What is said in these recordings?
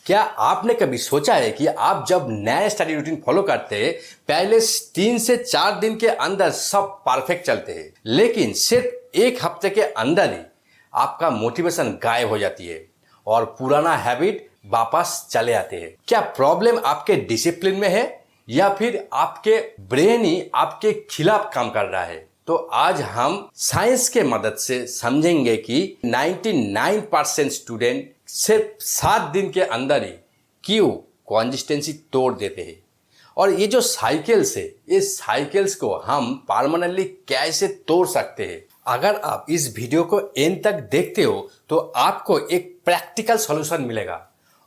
क्या आपने कभी सोचा है कि आप जब नया स्टडी रूटीन फॉलो करते हैं, पहले 3 से 4 दिन के अंदर सब परफेक्ट चलते हैं, लेकिन सिर्फ एक हफ्ते के अंदर ही आपका मोटिवेशन गायब हो जाती है और पुराना हैबिट वापस चले आते हैं। क्या प्रॉब्लम आपके डिसिप्लिन में है या फिर आपके ब्रेन ही आपके खिलाफ काम कर रहा है? तो आज हम साइंस के मदद से समझेंगे कि 99% स्टूडेंट सिर्फ 7 दिन के अंदर ही क्यों कंसिस्टेंसी तोड़ देते हैं, और ये जो साइकिल्स है, इस साइकिल्स को हम परमानेंटली कैसे तोड़ सकते हैं। अगर आप इस वीडियो को एंड तक देखते हो तो आपको एक प्रैक्टिकल सॉल्यूशन मिलेगा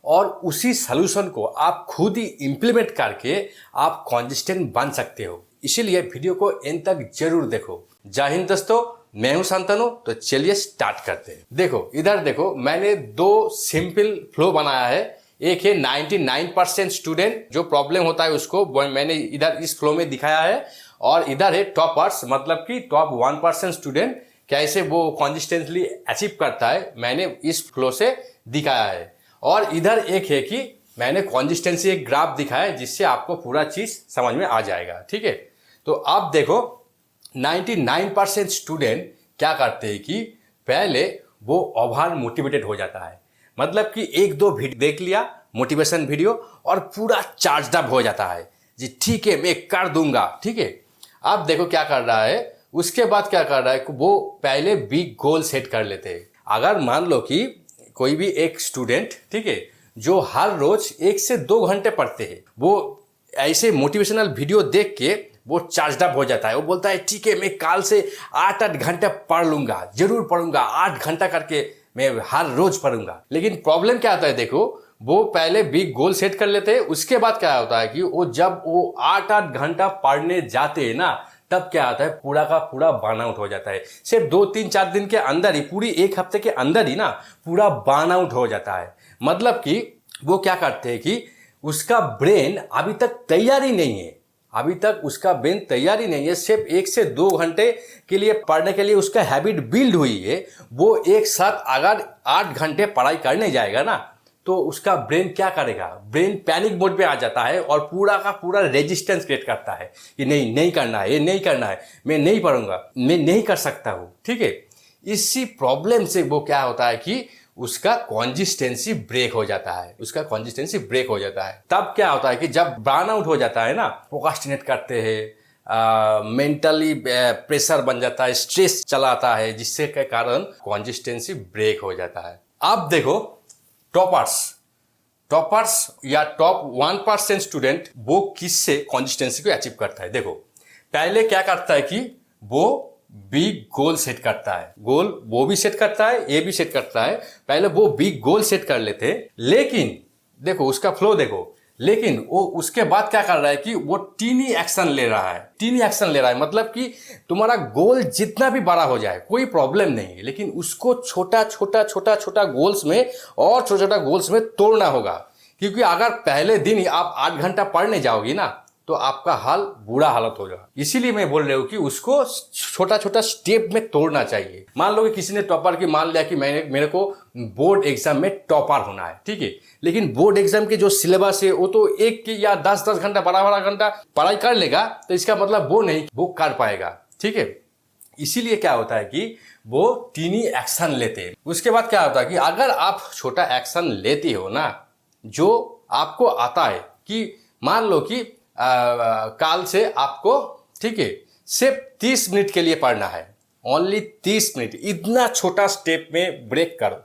और उसी सॉल्यूशन को आप खुद ही इंप्लीमेंट करके आप कंसिस्टेंट बन सकते हो। इसीलिए वीडियो को एंड तक जरूर देखो। जय हिंद दोस्तों, मैं हूं शांतनु। तो चलिए स्टार्ट करते हैं। देखो, इधर देखो, मैंने 2 सिंपल फ्लो बनाया है। एक है 99% स्टूडेंट जो प्रॉब्लम होता है उसको मैंने इधर इस फ्लो में दिखाया है, और इधर है टॉपर्स, मतलब कि टॉप 1% स्टूडेंट कैसे वो कंसिस्टेंटली अचीव करता है, मैंने इस फ्लो से दिखाया है। और इधर एक है कि मैंने कंसिस्टेंसी एक ग्राफ दिखाया है जिससे आपको पूरा चीज समझ में आ जाएगा। ठीक है, तो आप देखो 99% स्टूडेंट क्या करते हैं कि पहले वो ओवर मोटिवेटेड हो जाता है, मतलब कि 1-2 वीडियो देख लिया मोटिवेशन वीडियो और पूरा चार्ज अप हो जाता है जी, ठीक है मैं कर दूंगा। ठीक है, अब देखो क्या कर रहा है, उसके बाद क्या कर रहा है, वो पहले बिग गोल सेट कर लेते हैं। अगर मान लो कि कोई भी एक स्टूडेंट, ठीक है, जो हर रोज 1 से 2 घंटे पढ़ते हैं, वो ऐसे मोटिवेशनल वीडियो देख के वो चार्ज अप हो जाता है। वो बोलता है ठीक है मैं कल से 8-8 घंटे पढ़ लूंगा, जरूर पढ़ूंगा, 8 घंटा करके मैं हर रोज पढ़ूंगा। लेकिन प्रॉब्लम क्या आता है, देखो वो पहले बिग गोल सेट कर लेते हैं, उसके बाद क्या होता है कि वो जब वो 8-8 घंटा पढ़ने जाते हैं ना, तब क्या आता है, पूरा का पूरा बर्नआउट हो जाता है। सिर्फ 2-3-4 दिन के अंदर ही, पूरी एक हफ्ते के अंदर ही ना पूरा बर्नआउट हो जाता है। मतलब कि वो क्या करते हैं कि उसका ब्रेन अभी तक तैयार ही नहीं है, अभी तक उसका ब्रेन तैयार ही नहीं है। सिर्फ 1 से 2 घंटे के लिए पढ़ने के लिए उसका हैबिट बिल्ड हुई है। वो एक साथ अगर 8 घंटे पढ़ाई करने जाएगा ना, तो उसका ब्रेन क्या करेगा, ब्रेन पैनिक मोड पे आ जाता है और पूरा का पूरा रेजिस्टेंस क्रिएट करता है कि नहीं नहीं करना है, ये नहीं करना है, मैं नहीं पढ़ूंगा, मैं नहीं कर सकता हूँ। ठीक है, इसी प्रॉब्लम से वो क्या होता है कि उसका कंसिस्टेंसी ब्रेक हो जाता है, उसका कंसिस्टेंसी ब्रेक हो जाता है। तब क्या होता है कि जब बर्नआउट हो जाता है ना, प्रोक्रास्टिनेट करते हैं, मेंटली प्रेशर बन जाता है, स्ट्रेस चलाता है, जिससे के कारण कंसिस्टेंसी ब्रेक हो जाता है। अब देखो टॉपर्स या टॉप 1% स्टूडेंट वो किससे कंसिस्टेंसी को अचीव करता है। देखो पहले क्या करता है कि वो बिग गोल सेट करता है, गोल वो भी सेट करता है, ये भी सेट करता है। पहले वो बिग गोल सेट कर लेते हैं, लेकिन देखो उसका फ्लो देखो, लेकिन वो उसके बाद क्या कर रहा है कि वो टीनी एक्शन ले रहा है, टीनी एक्शन ले रहा है। मतलब कि तुम्हारा गोल जितना भी बड़ा हो जाए कोई प्रॉब्लम नहीं है, लेकिन उसको छोटा छोटा गोल्स में और छोटा छोटा गोल्स में तोड़ना होगा। क्योंकि अगर पहले दिन ही आप 8 घंटा पढ़ने जाओगी ना, तो आपका हाल बुरा हालत हो जाएगा। इसीलिए मैं बोल रहा हूँ कि उसको छोटा छोटा स्टेप में तोड़ना चाहिए। मान लो कि किसी ने टॉपर की, मान लिया कि मेरे को बोर्ड एग्जाम में टॉपर होना है, ठीक है, लेकिन बोर्ड एग्जाम के जो सिलेबस है वो तो 1 या 10-10 घंटा, 12-12 घंटा पढ़ाई कर लेगा, तो इसका मतलब वो नहीं वो कर पाएगा। ठीक है, इसीलिए क्या होता है कि वो टीनी एक्शन लेते हैं। उसके बाद क्या होता है कि अगर आप छोटा एक्शन लेती हो ना, जो आपको आता है कि मान लो कि काल से आपको, ठीक है, सिर्फ 30 मिनट के लिए पढ़ना है, ओनली 30 मिनट, इतना छोटा स्टेप में ब्रेक करो।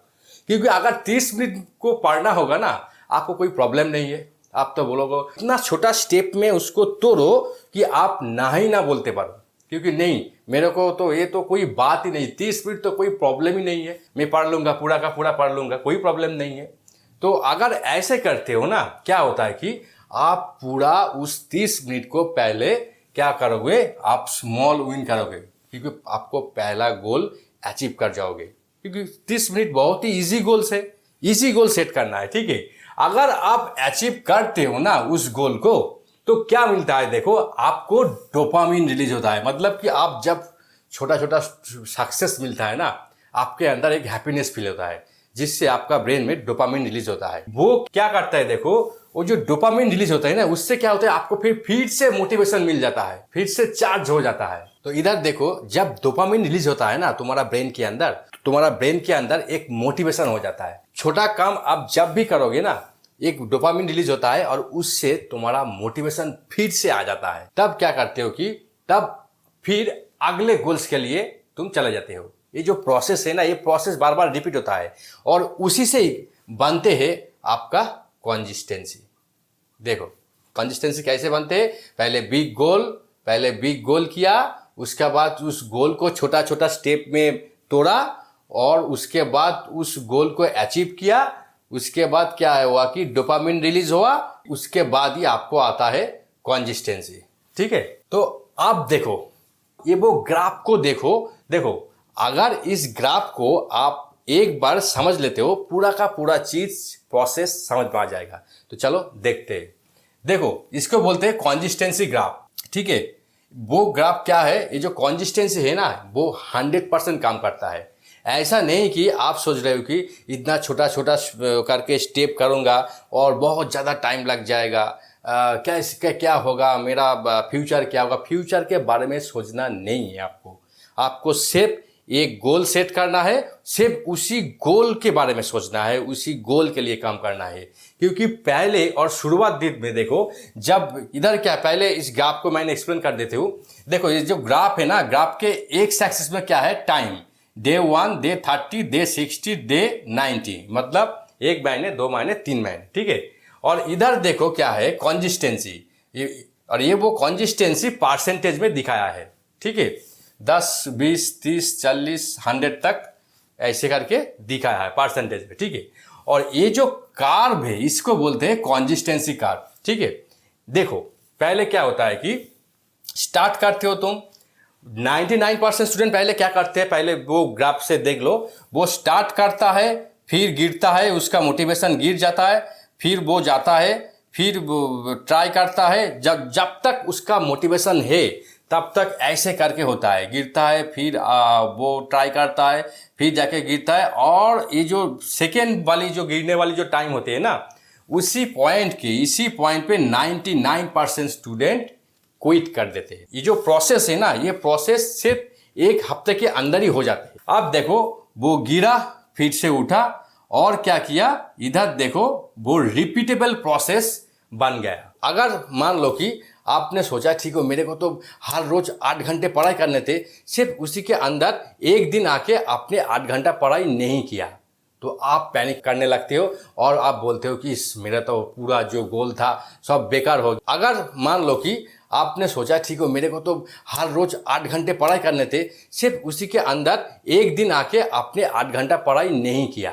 क्योंकि अगर 30 मिनट को पढ़ना होगा ना, आपको कोई प्रॉब्लम नहीं है, आप तो बोलोगे इतना छोटा स्टेप में उसको तोड़ो कि आप ना ही ना बोलते पारो, क्योंकि नहीं मेरे को तो ये तो कोई बात ही नहीं, 30 मिनट तो कोई प्रॉब्लम ही नहीं है, मैं पढ़ लूंगा, पूरा का पूरा पढ़ लूंगा, कोई प्रॉब्लम नहीं है। तो अगर ऐसे करते हो ना, क्या होता है कि आप पूरा उस 30 मिनट को पहले क्या करोगे, आप स्मॉल विन करोगे, क्योंकि आपको पहला गोल अचीव कर जाओगे। क्योंकि 30 मिनट बहुत ही इजी गोल्स है, इजी गोल सेट करना है। ठीक है, अगर आप अचीव करते हो ना उस गोल को, तो क्या मिलता है, देखो आपको डोपामिन रिलीज होता है। मतलब कि आप जब छोटा छोटा सक्सेस मिलता है ना, आपके अंदर एक हैप्पीनेस फील होता है, जिससे आपका ब्रेन में डोपामिन रिलीज होता है। वो क्या करता है देखो, वो जो डोपामिन रिलीज होता है ना, उससे क्या होता है आपको फिर से मोटिवेशन मिल जाता है, फिर से चार्ज हो जाता है। तो इधर देखो, जब डोपामिन रिलीज होता है ना तुम्हारा ब्रेन के अंदर एक मोटिवेशन हो जाता है। छोटा काम आप जब भी करोगे ना, एक डोपामिन रिलीज होता है और उससे तुम्हारा मोटिवेशन फिर से आ जाता है। तब क्या करते हो कि तब फिर अगले गोल्स के लिए तुम चले जाते हो। ये जो प्रोसेस है ना, ये प्रोसेस बार बार रिपीट होता है और उसी से ही बनते हैं आपका कंसिस्टेंसी। देखो कंसिस्टेंसी कैसे बनते हैं, पहले बिग गोल किया, उसके बाद उस गोल को छोटा छोटा स्टेप में तोड़ा और उसके बाद उस गोल को अचीव किया। उसके बाद क्या हुआ कि डोपामिन रिलीज हुआ, उसके बाद ही आपको आता है कंसिस्टेंसी। ठीक है, तो आप देखो ये वो ग्राफ को देखो अगर इस ग्राफ को आप एक बार समझ लेते हो, पूरा का पूरा चीज प्रोसेस समझ में आ जाएगा। तो चलो देखते हैं। देखो इसको बोलते हैं कंसिस्टेंसी ग्राफ। ठीक है, वो ग्राफ क्या है, ये जो कंसिस्टेंसी है ना वो 100% काम करता है। ऐसा नहीं कि आप सोच रहे हो कि इतना छोटा छोटा करके स्टेप करूँगा और बहुत ज़्यादा टाइम लग जाएगा, क्या होगा, मेरा फ्यूचर क्या होगा। फ्यूचर के बारे में सोचना नहीं है आपको सिर्फ एक गोल सेट करना है, सिर्फ उसी गोल के बारे में सोचना है, उसी गोल के लिए काम करना है। क्योंकि पहले और शुरुआत दिन में देखो, जब इधर क्या, पहले इस ग्राफ को मैंने एक्सप्लेन कर देते हूँ। देखो ये जो ग्राफ है ना, ग्राफ के एक एक्सिस में क्या है, time, day 1, day 30, day 60, day 90, मतलब 1 महीने, 2 महीने, 3 महीने। ठीक है, और इधर देखो क्या है, कंसिस्टेंसी, और ये वो कंसिस्टेंसी परसेंटेज में दिखाया है। ठीक है, 10, 20, 30, 40, 100 तक ऐसे करके दिखाया है परसेंटेज में। ठीक है, और ये जो कर्व है इसको बोलते हैं कंसिस्टेंसी कर्व। ठीक है, देखो पहले क्या होता है कि स्टार्ट करते हो तुम, 99% स्टूडेंट पहले क्या करते हैं, पहले वो ग्राफ से देख लो, वो स्टार्ट करता है, फिर गिरता है, उसका मोटिवेशन गिर जाता है, फिर वो जाता है, फिर ट्राई करता है, जब तक उसका मोटिवेशन है तब तक ऐसे करके होता है, गिरता है, फिर वो ट्राई करता है, फिर जाके गिरता है। और ये जो सेकेंड वाली जो गिरने वाली जो टाइम होती है ना, इसी पॉइंट पे 99% स्टूडेंट क्विट कर देते हैं। ये जो प्रोसेस है ना, ये प्रोसेस सिर्फ 1 हफ्ते के अंदर ही हो जाते हैं। अब देखो वो गिरा, फिर से उठा और क्या किया, इधर देखो वो रिपीटेबल प्रोसेस बन गया। अगर मान लो कि आपने सोचा ठीक हो, मेरे को तो हर रोज 8 घंटे पढ़ाई करने थे, सिर्फ उसी के अंदर एक दिन आके आपने 8 घंटा पढ़ाई नहीं किया, तो आप पैनिक करने लगते हो और आप बोलते हो कि मेरा तो पूरा जो गोल था सब बेकार हो गया। अगर मान लो कि आपने सोचा ठीक हो, मेरे को तो हर रोज 8 घंटे पढ़ाई करने थे, सिर्फ उसी के अंदर एक दिन आके आपने 8 घंटा पढ़ाई नहीं किया,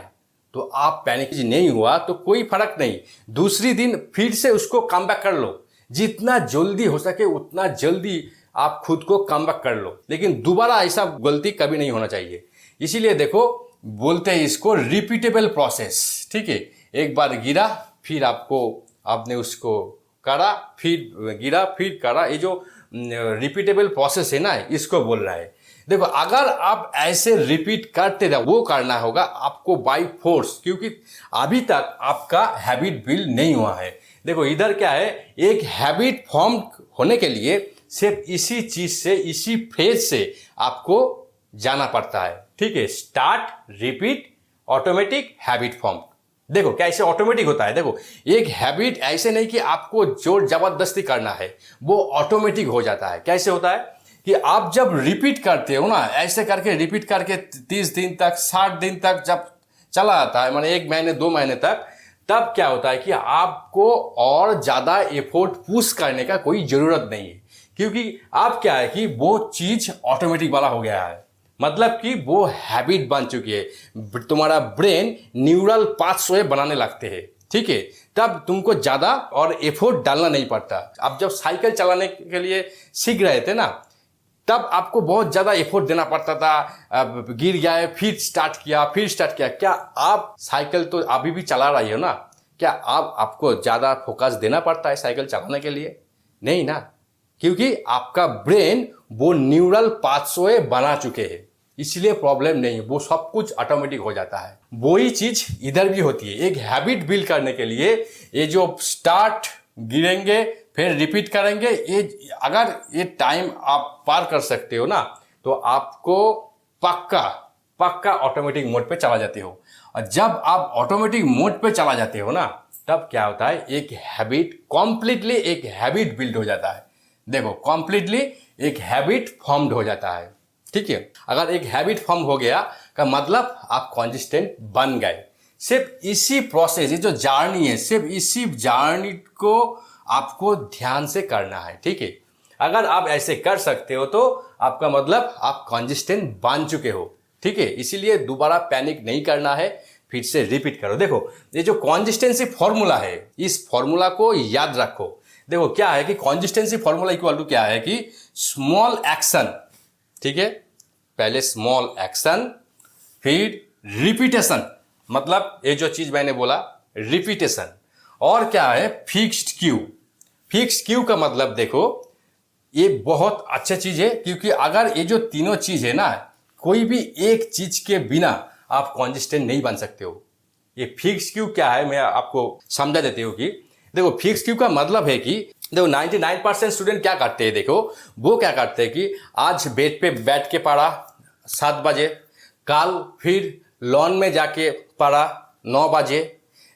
तो आप पैनिक नहीं हुआ तो कोई फर्क नहीं, दूसरी दिन फिर से उसको कम बैक कर लो। जितना जल्दी हो सके उतना जल्दी आप खुद को कम बैक कर लो, लेकिन दोबारा ऐसा गलती कभी नहीं होना चाहिए। इसीलिए देखो बोलते हैं इसको रिपीटेबल प्रोसेस। ठीक है, एक बार गिरा, फिर आपने उसको करा, फिर गिरा, फिर करा, ये जो रिपीटेबल प्रोसेस है ना, इसको बोल रहा है। देखो अगर आप ऐसे रिपीट करते रहो, वो करना होगा आपको बाय फोर्स, क्योंकि अभी तक आपका हैबिट बिल्ड नहीं हुआ है। देखो इधर क्या है, एक हैबिट फॉर्म होने के लिए सिर्फ इसी चीज से, इसी फेज से आपको जाना पड़ता है। ठीक है, start, repeat, automatic, habit form. देखो कैसे ऑटोमेटिक होता है। देखो एक हैबिट ऐसे नहीं कि आपको जोर जबरदस्ती करना है, वो ऑटोमेटिक हो जाता है। कैसे होता है कि आप जब रिपीट करते हो ना, ऐसे करके रिपीट करके 30 दिन तक, 60 दिन तक जब चला आता है, माने 1 महीने 2 महीने तक, तब क्या होता है कि आपको और ज्यादा एफोर्ट पुश करने का कोई जरूरत नहीं है, क्योंकि आप क्या है कि वो चीज ऑटोमेटिक वाला हो गया है, मतलब कि वो हैबिट बन चुकी है। तुम्हारा ब्रेन न्यूरल पाथवे बनाने लगते हैं। ठीक है, तब तुमको ज्यादा और एफोर्ट डालना नहीं पड़ता। अब जब साइकिल चलाने के लिए सीख रहे थे ना, तब आपको बहुत ज्यादा एफोर्ट देना पड़ता था, गिर गया फिर स्टार्ट किया। क्या आप साइकिल तो अभी भी चला रही हो ना, क्या आपको ज्यादा फोकस देना पड़ता है साइकिल चलाने के लिए? नहीं ना, क्योंकि आपका ब्रेन वो न्यूरल पाथवे बना चुके हैं। इसलिए प्रॉब्लम नहीं है, वो सब कुछ ऑटोमेटिक हो जाता है। वही चीज इधर भी होती है। एक हैबिट बिल्ड करने के लिए ये जो स्टार्ट, गिरेंगे, फिर रिपीट करेंगे, ये अगर ये टाइम आप पार कर सकते हो ना, तो आपको पक्का पक्का ऑटोमेटिक मोड पे चला जाते हो। और जब आप ऑटोमेटिक मोड पे चला जाते हो ना, तब क्या होता है, एक हैबिट कॉम्प्लीटली, एक हैबिट बिल्ड हो जाता है। देखो, कॉम्प्लीटली एक हैबिट फॉर्म्ड हो जाता है। ठीक है, अगर एक हैबिट फॉर्म हो गया का मतलब आप कॉन्सिस्टेंट बन गए। सिर्फ इसी प्रोसेस, ये जो जर्नी है, सिर्फ इसी जर्नी को आपको ध्यान से करना है। ठीक है, अगर आप ऐसे कर सकते हो तो आपका मतलब आप कॉन्सिस्टेंट बन चुके हो। ठीक है, इसीलिए दोबारा पैनिक नहीं करना है, फिर से रिपीट करो। देखो, ये जो कॉन्सिस्टेंसी फॉर्मूला है, इस फॉर्मूला को याद रखो। देखो क्या है कि कॉन्सिस्टेंसी फॉर्मूला इक्वल टू क्या है कि स्मॉल एक्शन, ठीक है, पहले स्मॉल एक्शन, फिर रिपीटेशन, मतलब ये जो चीज मैंने बोला रिपीटेशन, और क्या है फिक्स्ड क्यू। फिक्स्ड क्यू का मतलब देखो, ये बहुत अच्छा चीज है, क्योंकि अगर ये जो तीनों चीज है ना, कोई भी एक चीज के बिना आप कॉन्सिस्टेंट नहीं बन सकते हो। ये फिक्स क्यू क्या है, मैं आपको समझा देती हूँ कि देखो, फिक्स क्यू का मतलब है कि देखो 99% स्टूडेंट क्या करते हैं, देखो वो क्या करते हैं कि आज बेड पे बैठ के पढ़ा 7 बजे, कल फिर लॉन में जाके पढ़ा 9 बजे,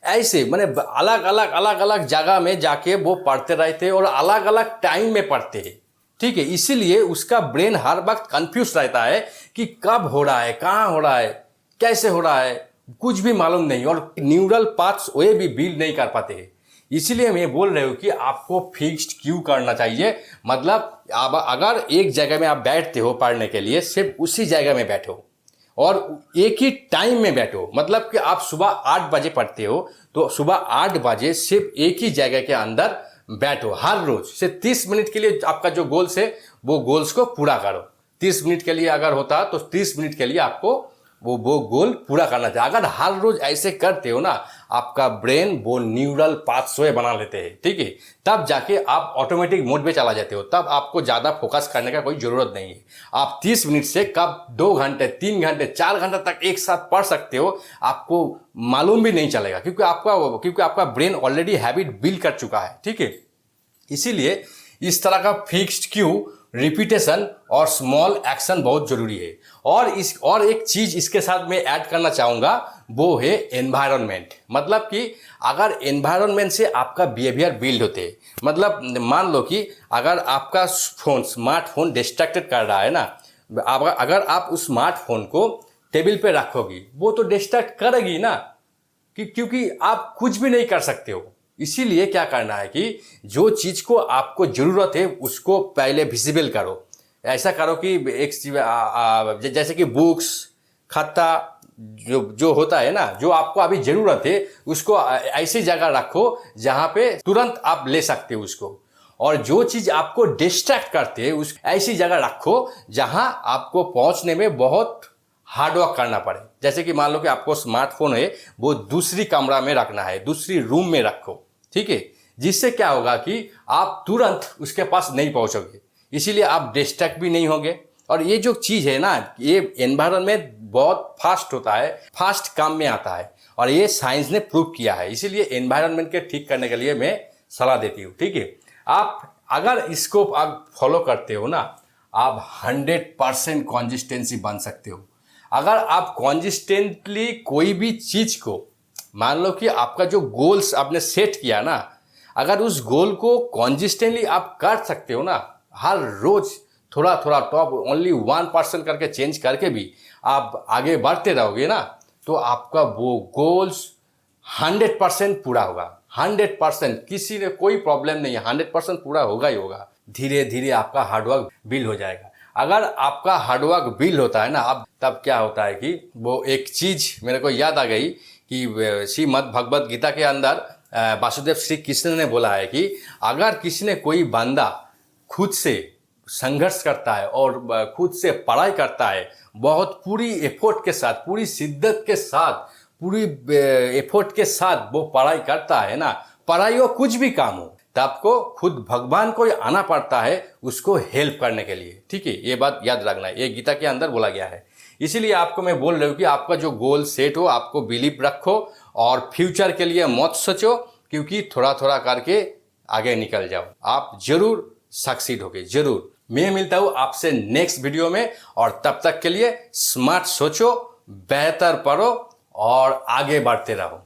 ऐसे मैंने अलग अलग जगह में जाके वो पढ़ते रहते हैं और अलग अलग टाइम में पढ़ते हैं। ठीक है, इसीलिए उसका ब्रेन हर वक्त कंफ्यूज रहता है कि कब हो रहा है, कहाँ हो रहा है, कैसे हो रहा है, कुछ भी मालूम नहीं, और न्यूरल पाथ्स वे भी बिल्ड नहीं कर पाते हैं। इसीलिए मैं बोल रहा हूँ कि आपको फिक्स्ड क्यू करना चाहिए। मतलब आप अगर एक जगह में आप बैठते हो पढ़ने के लिए, सिर्फ उसी जगह में बैठो और एक ही टाइम में बैठो। मतलब कि आप सुबह 8 बजे पढ़ते हो तो सुबह 8 बजे सिर्फ एक ही जगह के अंदर बैठो हर रोज। सिर्फ 30 मिनट के लिए आपका जो गोल्स है वो गोल्स को पूरा करो। 30 मिनट के लिए अगर होता तो 30 मिनट के लिए आपको वो गोल पूरा करना चाहिए। अगर हर रोज ऐसे करते हो ना, आपका ब्रेन वो न्यूरल पाथवे बना लेते हैं। ठीक है, तब जाके आप ऑटोमेटिक मोड में चला जाते हो, तब आपको ज्यादा फोकस करने का कोई जरूरत नहीं है। आप 30 मिनट से कब 2 घंटे, 3 घंटे, 4 घंटे तक एक साथ पढ़ सकते हो, आपको मालूम भी नहीं चलेगा, क्योंकि आपका ब्रेन ऑलरेडी हैबिट बिल्ड कर चुका है। ठीक है, इसीलिए इस तरह का फिक्स्ड क्यू, रिपीटेशन और स्मॉल एक्शन बहुत जरूरी है। और एक चीज इसके साथ मैं ऐड करना चाहूंगा, वो है एनवायरनमेंट। मतलब कि अगर एनवायरनमेंट से आपका बिहेवियर बिल्ड होते हैं, मतलब मान लो कि अगर आपका फोन, स्मार्टफोन डिस्ट्रैक्टेड कर रहा है ना, अगर आप उस स्मार्टफोन को टेबल पे रखोगी, वो तो डिस्ट्रैक्ट करेगी ना, क्योंकि आप कुछ भी नहीं कर सकते हो। इसीलिए क्या करना है कि जो चीज को आपको जरूरत है उसको पहले विजिबल करो। ऐसा करो कि एक जैसे कि बुक्स, खाता जो होता है ना, जो आपको अभी जरूरत है उसको ऐसी जगह रखो जहां पे तुरंत आप ले सकते हो उसको। और जो चीज आपको डिस्ट्रैक्ट करते हैं उस ऐसी जगह रखो जहां आपको पहुंचने में बहुत हार्डवर्क करना पड़े। जैसे कि मान लो कि आपको स्मार्टफोन है, वो दूसरी कमरा में रखना है, दूसरी रूम में रखो। ठीक है, जिससे क्या होगा कि आप तुरंत उसके पास नहीं पहुंचोगे, इसीलिए आप डिस्ट्रैक्ट भी नहीं होंगे। और ये जो चीज है ना, ये एनवायरनमेंट बहुत फास्ट होता है, फास्ट काम में आता है, और ये साइंस ने प्रूव किया है। इसीलिए एनवायरनमेंट के ठीक करने के लिए मैं सलाह देती हूँ। ठीक है, आप अगर इसको आप फॉलो करते हो ना, आप 100% कॉन्सिस्टेंसी बन सकते हो। अगर आप कॉन्सिस्टेंटली कोई भी चीज को, मान लो कि आपका जो गोल्स आपने सेट किया ना, अगर उस गोल को कॉन्सिस्टेंटली आप कर सकते हो ना, हर रोज थोड़ा थोड़ा टॉप ओनली 1% करके चेंज करके भी आप आगे बढ़ते रहोगे ना, तो आपका वो गोल्स 100% पूरा होगा। 100%, किसी ने कोई प्रॉब्लम नहीं है, 100% पूरा होगा ही होगा। धीरे धीरे आपका हार्डवर्क बिल्ड हो जाएगा। अगर आपका हार्डवर्क बिल्ड होता है ना, अब तब क्या होता है कि वो एक चीज मेरे को याद आ गई कि श्रीमद् भगवत गीता के अंदर वासुदेव श्री कृष्ण ने बोला है कि अगर किसी ने कोई बंदा खुद से संघर्ष करता है और खुद से पढ़ाई करता है, बहुत पूरी एफर्ट के साथ, पूरी शिद्दत के साथ, पूरी एफर्ट के साथ वो पढ़ाई करता है ना, पढ़ाई हो कुछ भी काम हो, तो आपको खुद भगवान को आना पड़ता है उसको हेल्प करने के लिए। ठीक है, ये बात याद रखना है, ये गीता के अंदर बोला गया है। इसीलिए आपको मैं बोल रहा हूँ कि आपका जो गोल सेट हो, आपको बिलीव रखो और फ्यूचर के लिए मत सोचो, क्योंकि थोड़ा थोड़ा करके आगे निकल जाओ, आप जरूर सक्सीड होगे, जरूर। मैं मिलता हूँ आपसे नेक्स्ट वीडियो में, और तब तक के लिए स्मार्ट सोचो, बेहतर पढ़ो और आगे बढ़ते रहो।